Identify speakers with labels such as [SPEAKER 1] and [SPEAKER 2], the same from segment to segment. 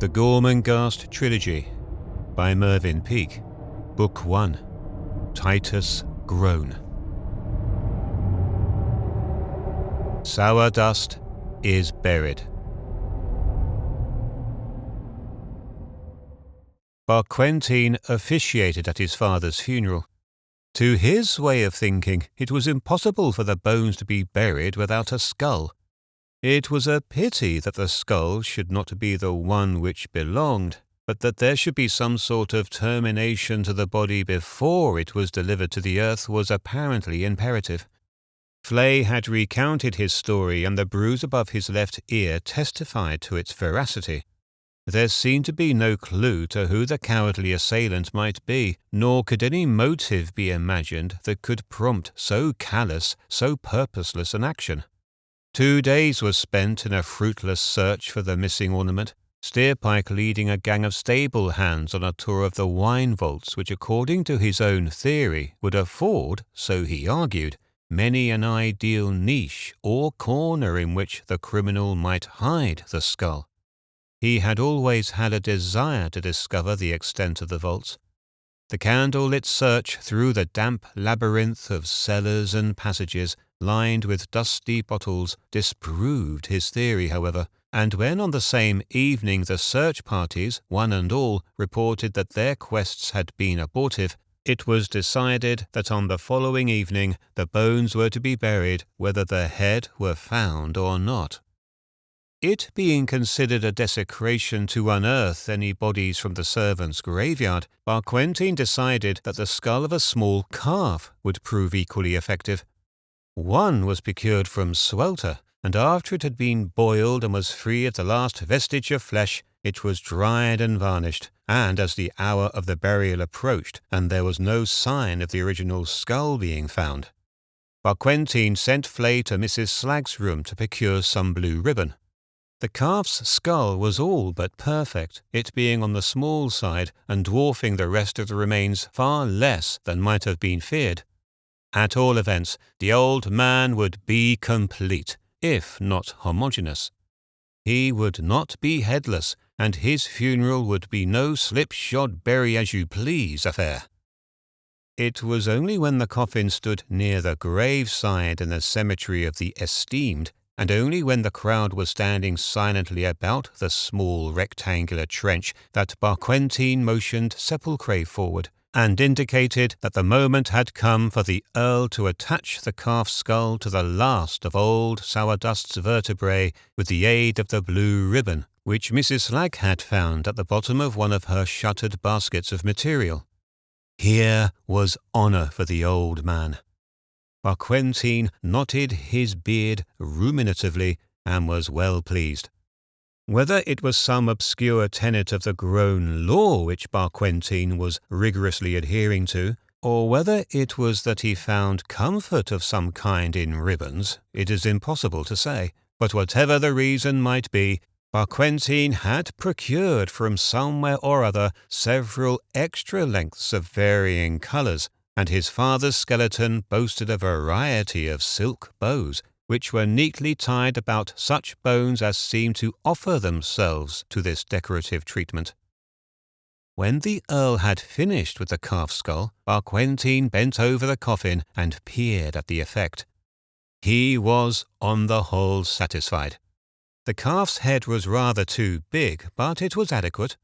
[SPEAKER 1] The Gormenghast Trilogy by Mervyn Peake, Book 1, Titus Groan. Sourdust is buried. Barquentine officiated at his father's funeral. To his way of thinking, it was impossible for the bones to be buried without a skull. It was a pity that the skull should not be the one which belonged, but that there should be some sort of termination to the body before it was delivered to the earth was apparently imperative. Flay had recounted his story, and the bruise above his left ear testified to its veracity. There seemed to be no clue to who the cowardly assailant might be, nor could any motive be imagined that could prompt so callous, so purposeless an action. 2 days were spent in a fruitless search for the missing ornament, Steerpike leading a gang of stable hands on a tour of the wine vaults which, according to his own theory, would afford, so he argued, many an ideal niche or corner in which the criminal might hide the skull. He had always had a desire to discover the extent of the vaults. The candle-lit search through the damp labyrinth of cellars and passages lined with dusty bottles disproved his theory, however, and when on the same evening the search parties, one and all, reported that their quests had been abortive, it was decided that on the following evening the bones were to be buried whether the head were found or not. It being considered a desecration to unearth any bodies from the servants' graveyard, Barquentine decided that the skull of a small calf would prove equally effective. One was procured from Swelter, and after it had been boiled and was free of the last vestige of flesh, it was dried and varnished, and as the hour of the burial approached, and there was no sign of the original skull being found, Barquentine sent Flay to Mrs. Slagg's room to procure some blue ribbon. The calf's skull was all but perfect, it being on the small side and dwarfing the rest of the remains far less than might have been feared. At all events, the old man would be complete, if not homogeneous. He would not be headless, and his funeral would be no slipshod bury-as-you-please affair. It was only when the coffin stood near the graveside in the cemetery of the esteemed, and only when the crowd was standing silently about the small rectangular trench that Barquentine motioned Sepulchre forward, and indicated that the moment had come for the Earl to attach the calf's skull to the last of old Sourdust's vertebrae with the aid of the blue ribbon, which Mrs. Slagg had found at the bottom of one of her shuttered baskets of material. Here was honour for the old man. Barquentine knotted his beard ruminatively and was well pleased. Whether it was some obscure tenet of the Groan law which Barquentine was rigorously adhering to, or whether it was that he found comfort of some kind in ribbons, it is impossible to say. But whatever the reason might be, Barquentine had procured from somewhere or other several extra lengths of varying colours, and his father's skeleton boasted a variety of silk bows, which were neatly tied about such bones as seemed to offer themselves to this decorative treatment. When the Earl had finished with the calf's skull, Barquentine bent over the coffin and peered at the effect. He was, on the whole, satisfied. The calf's head was rather too big, but it was adequate.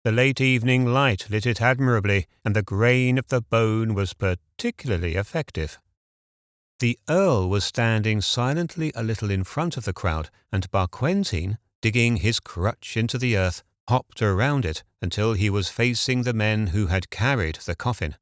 [SPEAKER 1] The late evening light lit it admirably, and the grain of the bone was particularly effective. The Earl was standing silently a little in front of the crowd, and Barquentine, digging his crutch into the earth, hopped around it until he was facing the men who had carried the coffin.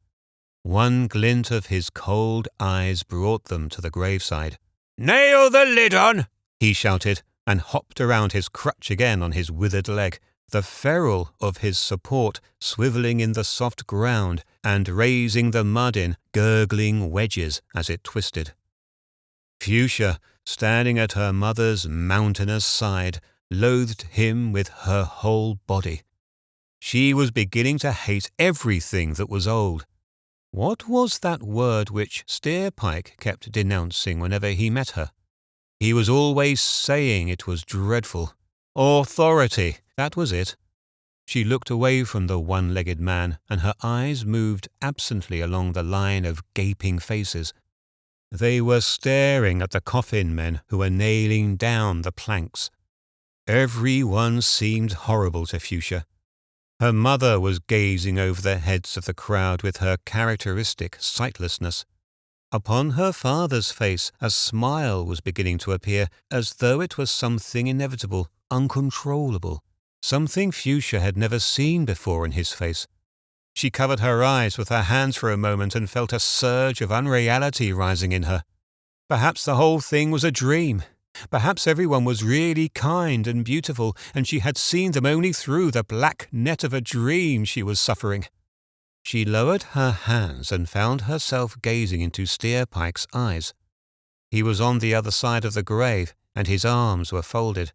[SPEAKER 1] One glint of his cold eyes brought them to the graveside. "Nail the lid on!" he shouted, and hopped around his crutch again on his withered leg, the ferrule of his support swivelling in the soft ground and raising the mud in gurgling wedges as it twisted. Fuchsia, standing at her mother's mountainous side, loathed him with her whole body. She was beginning to hate everything that was old. What was that word which Steerpike kept denouncing whenever he met her? He was always saying it was dreadful. Authority, that was it. She looked away from the one-legged man, and her eyes moved absently along the line of gaping faces. They were staring at the coffin men who were nailing down the planks. Every one seemed horrible to Fuchsia. Her mother was gazing over the heads of the crowd with her characteristic sightlessness. Upon her father's face a smile was beginning to appear, as though it was something inevitable, uncontrollable, something Fuchsia had never seen before in his face. She covered her eyes with her hands for a moment and felt a surge of unreality rising in her. Perhaps the whole thing was a dream. Perhaps everyone was really kind and beautiful, and she had seen them only through the black net of a dream she was suffering. She lowered her hands and found herself gazing into Steerpike's eyes. He was on the other side of the grave, and his arms were folded.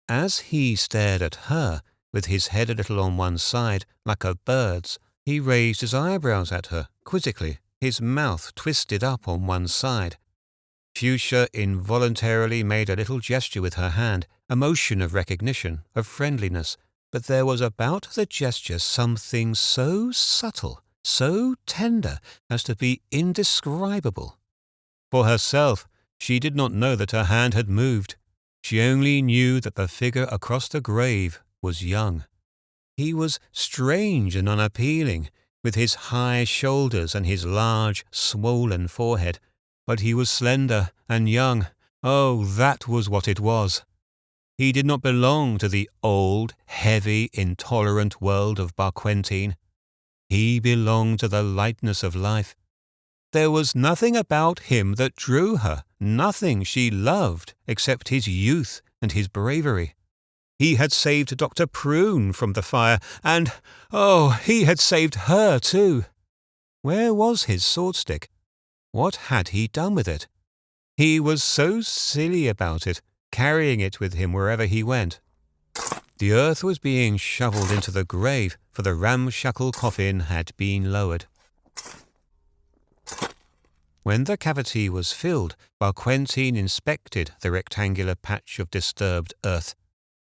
[SPEAKER 1] As he stared at her, with his head a little on one side, like a bird's, he raised his eyebrows at her, quizzically, his mouth twisted up on one side. Fuchsia involuntarily made a little gesture with her hand, a motion of recognition, of friendliness, but there was about the gesture something so subtle, so tender, as to be indescribable. For herself, she did not know that her hand had moved. She only knew that the figure across the grave was young. He was strange and unappealing, with his high shoulders and his large, swollen forehead, but he was slender and young. Oh, that was what it was. He did not belong to the old, heavy, intolerant world of Barquentine. He belonged to the lightness of life. There was nothing about him that drew her, nothing she loved except his youth and his bravery. He had saved Dr. Prune from the fire, and, he had saved her too. Where was his sword-stick? What had he done with it? He was so silly about it, carrying it with him wherever he went. The earth was being shoveled into the grave, for the ramshackle coffin had been lowered. When the cavity was filled, Barquentine inspected the rectangular patch of disturbed earth.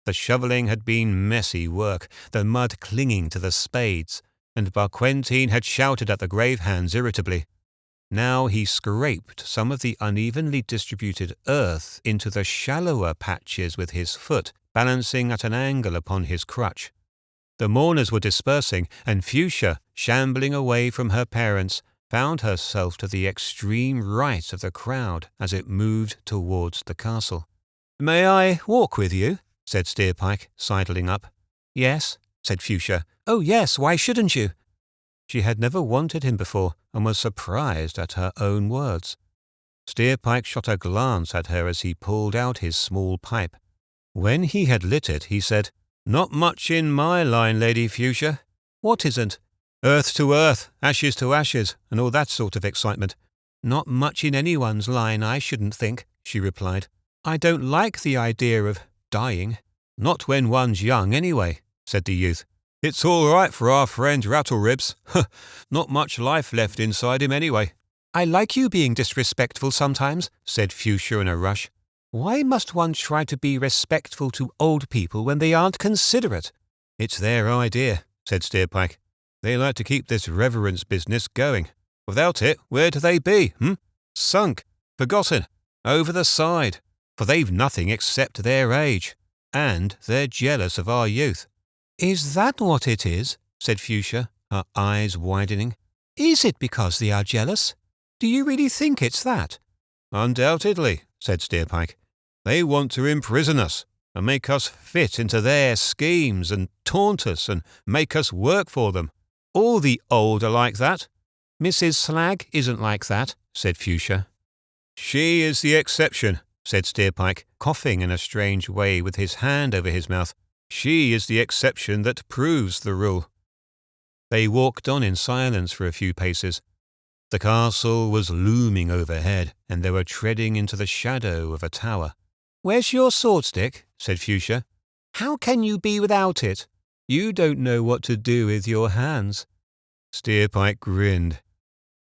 [SPEAKER 1] The shovelling had been messy work, the mud clinging to the spades, and Barquentine had shouted at the grave hands irritably. Now he scraped some of the unevenly distributed earth into the shallower patches with his foot, balancing at an angle upon his crutch. The mourners were dispersing, and Fuchsia, shambling away from her parents, found herself to the extreme right of the crowd as it moved towards the castle. "May I walk with you?" said Steerpike, sidling up. "Yes," said Fuchsia. "Oh, yes, why shouldn't you?" She had never wanted him before, and was surprised at her own words. Steerpike shot a glance at her as he pulled out his small pipe. When he had lit it, he said, "Not much in my line, Lady Fuchsia." "What isn't?" "Earth to earth, ashes to ashes, and all that sort of excitement." "Not much in anyone's line, I shouldn't think," she replied. "I don't like the idea of dying." "Not when one's young, anyway," said the youth. "It's all right for our friend Rattlribs. Not much life left inside him anyway." "I like you being disrespectful sometimes," said Fuchsia in a rush. "Why must one try to be respectful to old people when they aren't considerate?" "It's their idea," said Steerpike. "They like to keep this reverence business going. Without it, where do they be, Sunk, forgotten, over the side, for they've nothing except their age, and they're jealous of our youth." "Is that what it is?" said Fuchsia, her eyes widening. "Is it because they are jealous? Do you really think it's that?" "Undoubtedly," said Steerpike. "They want to imprison us, and make us fit into their schemes, and taunt us, and make us work for them. All the old are like that." "Mrs. Slag isn't like that," said Fuchsia. "She is the exception," said Steerpike, coughing in a strange way with his hand over his mouth. "She is the exception that proves the rule." They walked on in silence for a few paces. The castle was looming overhead, and they were treading into the shadow of a tower. "Where's your sword-stick?" said Fuchsia. "How can you be without it? You don't know what to do with your hands." Steerpike grinned.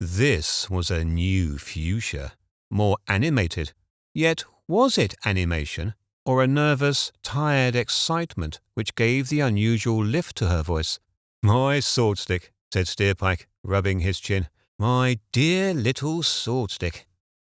[SPEAKER 1] This was a new Fuchsia, more animated. Yet was it animation? or a nervous, tired excitement which gave the unusual lift to her voice. "My swordstick," said Steerpike, rubbing his chin. "My dear little swordstick.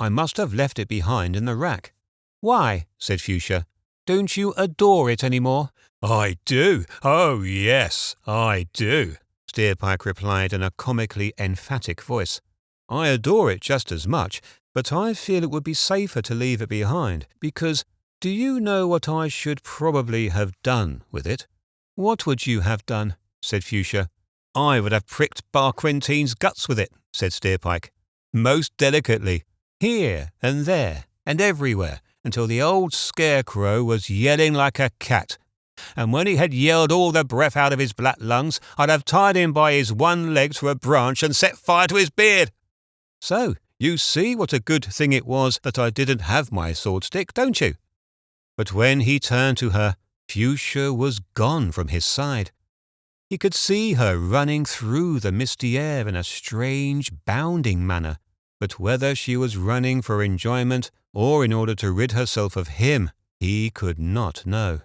[SPEAKER 1] I must have left it behind in the rack." "Why?" said Fuchsia. "Don't you adore it any more?" "I do. Oh, yes, I do," Steerpike replied in a comically emphatic voice. "I adore it just as much, but I feel it would be safer to leave it behind, because do you know what I should probably have done with it?" "What would you have done?" said Fuchsia. "I would have pricked Barquentine's guts with it," said Steerpike. "Most delicately, here and there and everywhere, until the old scarecrow was yelling like a cat. And when he had yelled all the breath out of his black lungs, I'd have tied him by his one leg to a branch and set fire to his beard. So, you see what a good thing it was that I didn't have my swordstick, don't you?" But when he turned to her, Fuchsia was gone from his side. He could see her running through the misty air in a strange, bounding manner, but whether she was running for enjoyment or in order to rid herself of him, he could not know.